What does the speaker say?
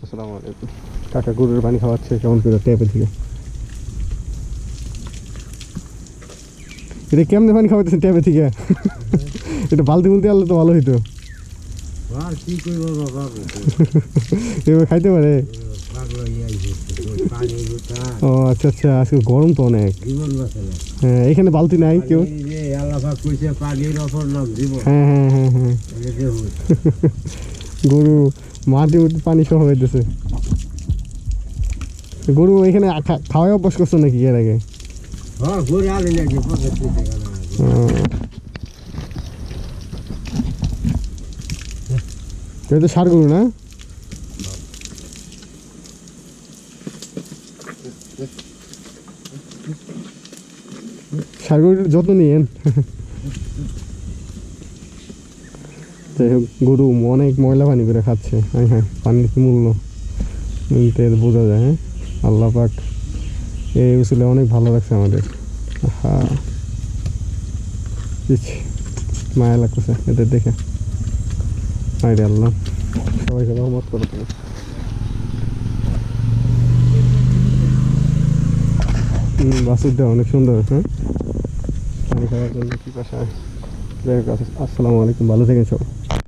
আসসালামু আলাইকুম। কাকা গরুর পানি খাওয়াচ্ছে কেমন করে ট্যাপে থেকে। এটা কেমনে পানি খাওয়াচ্ছে ট্যাপে থেকে? এটা বালতি বলতে আনলে তো ভালো হইতো। এবার খাইতে পারে। ও আচ্ছা আচ্ছা, আজকে গরম তো অনেক। হ্যাঁ, এখানে বালতি নাই কেউ। হ্যাঁ হ্যাঁ হ্যাঁ হ্যাঁ, গরু মাটি পানি সহ হইতেছে। গরু এখানে খাওয়াই অভ্যাস করছো নাকি এর আগে? এটা তো ষাঁড় গরু না? ষাঁড় গরুর যত্ন নিয়েন। যাই হোক, গরু অনেক ময়লা পানি করে খাচ্ছে। হ্যাঁ হ্যাঁ, পানির কি মূল্য বোঝা যায়। হ্যাঁ, আল্লাহ পাক এই উসিলে অনেক ভালো লাগছে আমাদের। হ্যাঁ, মায়া লাগতেছে এদের দেখে। আরে আল্লাহ, সবাইকে রহমত করো তুমি। বাসুরটা অনেক সুন্দর। হ্যাঁ, পানি খাওয়ার জন্য কি পাশা। যাই হোক, আসসালামু আলাইকুম, ভালো থাকেন সব।